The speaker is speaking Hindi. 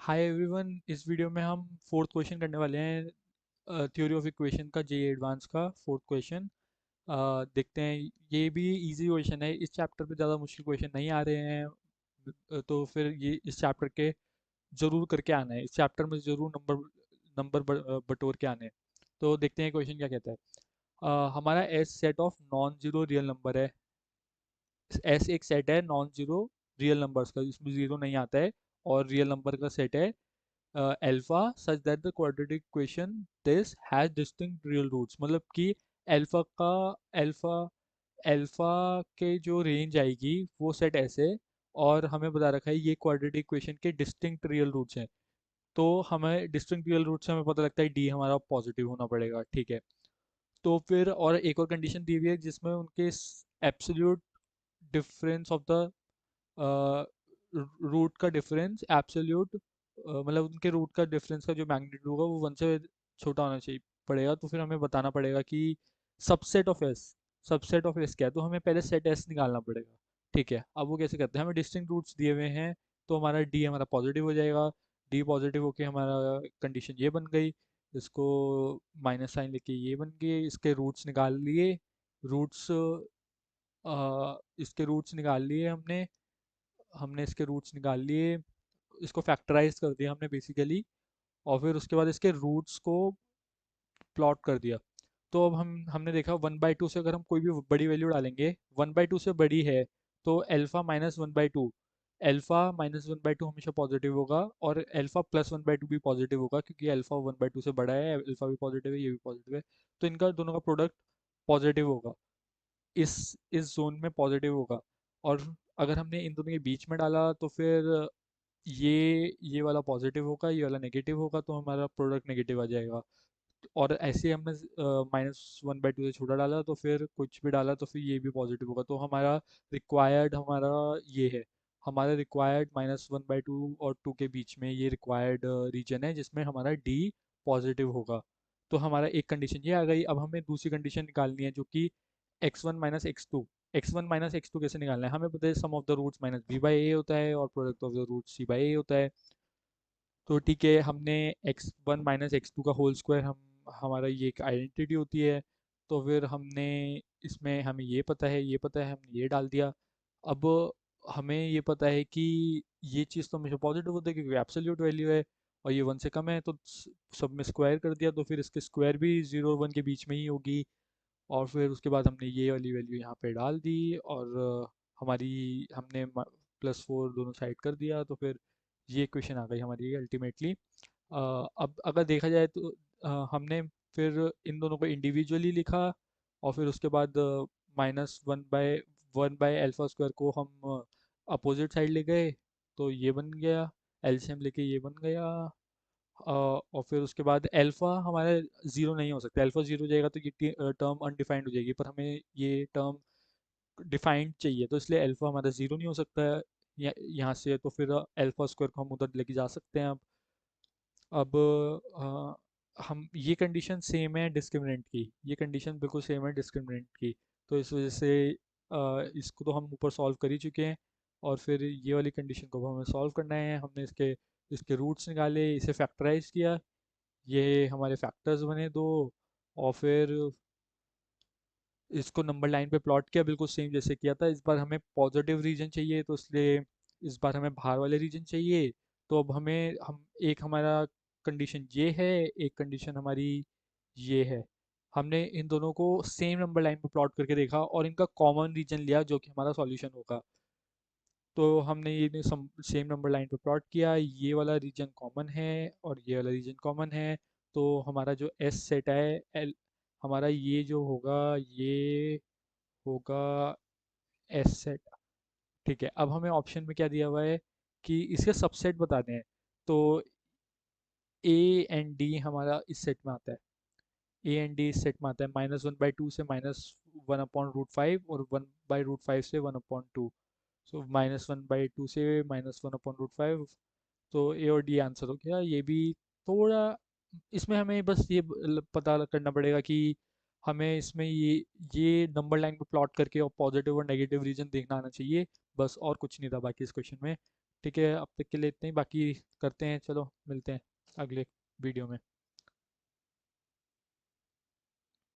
हाय एवरीवन, इस वीडियो में हम फोर्थ क्वेश्चन करने वाले हैं। थ्योरी ऑफ इक्वेशन का जे एडवांस का फोर्थ क्वेश्चन। देखते हैं। ये भी इजी क्वेश्चन है, इस चैप्टर पे ज़्यादा मुश्किल क्वेश्चन नहीं आ रहे हैं। तो फिर ये इस चैप्टर के जरूर करके आना है, इस चैप्टर में जरूर नंबर बटोर के आने हैं। तो देखते हैं क्वेश्चन क्या कहता है। हमारा S set of non zero real number है। एस एक सेट है नॉन जीरो रियल नंबर्स का, इसमें जीरो नहीं आता है, और रियल नंबर का सेट है alpha such that the quadratic equation this has distinct real roots. मतलब कि अल्फा का अल्फा अल्फा के जो रेंज आएगी वो सेट ऐसे, और हमें बता रखा है ये क्वाड्रेटिक इक्वेशन के डिस्टिंक्ट रियल रूट्स हैं। तो हमें डिस्टिंक्ट रियल रूट से हमें पता लगता है डी हमारा पॉजिटिव होना पड़ेगा, ठीक है। तो फिर और एक और कंडीशन दी हुई है जिसमें उनके absolute difference of the root का डिफरेंस एब्सोल्यूट, मतलब उनके रूट का डिफरेंस का जो मैग्नीट्यूड होगा वो वन से छोटा होना चाहिए पड़ेगा। तो फिर हमें बताना पड़ेगा कि सबसेट ऑफ एस क्या है। तो हमें पहले सेट एस निकालना पड़ेगा, ठीक है। अब वो कैसे करते हैं, हमें डिस्टिंक्ट रूट्स दिए हुए हैं, तो हमारा डी हमारा पॉजिटिव हो जाएगा। डी पॉजिटिव होके हमारा कंडीशन ये बन गई, इसको माइनस साइन लेके ये बन गई, इसके रूट्स निकाल लिए। रूट्स इसके रूट्स निकाल लिए हमने हमने इसके रूट्स निकाल लिए, इसको फैक्टराइज कर दिया हमने बेसिकली। और फिर उसके बाद इसके रूट्स को प्लॉट कर दिया। तो अब हमने देखा 1/2 से अगर हम कोई भी बड़ी वैल्यू डालेंगे, 1/2 से बड़ी है, तो अल्फ़ा-1/2, अल्फ़ा-1/2 हमेशा पॉजिटिव होगा, और अल्फ़ा+1/2 भी पॉजिटिव होगा, क्योंकि अल्फ़ा 1/2 से बड़ा है, अल्फ़ा भी पॉजिटिव है, ये भी पॉजिटिव है। तो इनका दोनों का प्रोडक्ट पॉजिटिव होगा, इस इस जोन में पॉजिटिव होगा। और अगर हमने इन दोनों के बीच में डाला तो फिर ये वाला पॉजिटिव होगा, ये वाला नेगेटिव होगा, तो हमारा प्रोडक्ट नेगेटिव आ जाएगा। और ऐसे ही हमने -1/2 से छोटा डाला, तो फिर कुछ भी डाला तो फिर ये भी पॉजिटिव होगा। तो हमारा ये है, हमारा रिक्वायर्ड -1/2 और 2 के बीच में ये रिक्वायर्ड रीजन है जिसमें हमारा डी पॉजिटिव होगा। तो हमारा एक कंडीशन ये आ गई। अब हमें दूसरी कंडीशन निकालनी है, जो कि x1 - x2। x1 - x2 कैसे निकालना है, हमें पता है sum of the roots minus B by A होता है और product of the root C by A होता है। तो ठीक है, हमने x1 - x2 का होल स्क्वायर, हम हमारा ये एक आइडेंटिटी होती है। तो फिर हमने इसमें हमें ये पता है, ये पता है, हमने ये डाल दिया। अब हमें ये पता है कि ये चीज़ तो हमेशा पॉजिटिव होता है क्योंकि एब्सोल्यूट वैल्यू है, और ये 1 से कम है, तो सब में स्क्वायर कर दिया, तो फिर इसके स्क्वायर भी 0 और 1 के बीच में ही होगी। और फिर उसके बाद हमने ये वाली वैल्यू यहाँ पे डाल दी, और हमारी हमने +4 दोनों साइड कर दिया, तो फिर ये इक्वेशन आ गई हमारी अल्टीमेटली। अब अगर देखा जाए तो हमने फिर इन दोनों को इंडिविजुअली लिखा, और फिर उसके बाद -1/1 बाय अल्फा स्क्वायर को हम अपोजिट साइड ले गए, तो ये बन गया। एलसीएम लेके ये बन गया। और फिर उसके बाद अल्फ़ा हमारा ज़ीरो नहीं हो सकता, अल्फ़ा ज़ीरो हो जाएगा तो ये टर्म अनडिफाइंड हो जाएगी, पर हमें ये टर्म डिफाइंड चाहिए, तो इसलिए अल्फ़ा हमारा ज़ीरो नहीं हो सकता है यहाँ से। तो फिर अल्फ़ा स्क्वायर को हम उधर लेके जा सकते हैं। अब हम ये कंडीशन सेम है डिस्क्रिमिनेंट की, ये कंडीशन बिल्कुल सेम है डिस्क्रिमिनेंट की। तो इस वजह से इसको तो हम ऊपर सॉल्व कर ही चुके हैं, और फिर ये वाली कंडीशन को हमें सॉल्व करना है। हमने इसके इसके रूट्स निकाले, इसे फैक्टराइज किया, ये हमारे फैक्टर्स बने दो। और फिर इसको नंबर लाइन पे प्लॉट किया, बिल्कुल सेम जैसे किया था। इस बार हमें पॉजिटिव रीजन चाहिए, तो इसलिए इस बार हमें बाहर वाले रीजन चाहिए। तो अब हम एक हमारा कंडीशन ये है, एक कंडीशन हमारी ये है। हमने इन दोनों को सेम नंबर लाइन पे प्लॉट करके देखा, और इनका कॉमन रीजन लिया जो कि हमारा सॉल्यूशन होगा। तो हमने ये सेम नंबर लाइन पे प्लॉट किया, ये वाला रीजन कॉमन है और ये वाला रीजन कॉमन है। तो हमारा जो एस सेट है हमारा ये जो होगा, ये होगा एस सेट, ठीक है। अब हमें ऑप्शन में क्या दिया हुआ है कि इसके सबसेट बताने हैं। तो ए एंड डी हमारा इस सेट में आता है, ए एंड डी इस सेट में आता है, -1/2 से -1/√5, और 1/√5 से 1/2। सो -1/2 से -1/√5। तो ए और डी आंसर हो गया। ये भी थोड़ा, इसमें हमें बस ये पता करना पड़ेगा कि हमें इसमें ये नंबर लाइन पे प्लॉट करके और पॉजिटिव और नेगेटिव रीजन देखना आना चाहिए, बस और कुछ नहीं था बाकी इस क्वेश्चन में। ठीक है, अब तक के लिए इतना ही, बाकी करते हैं, चलो मिलते हैं अगले वीडियो में।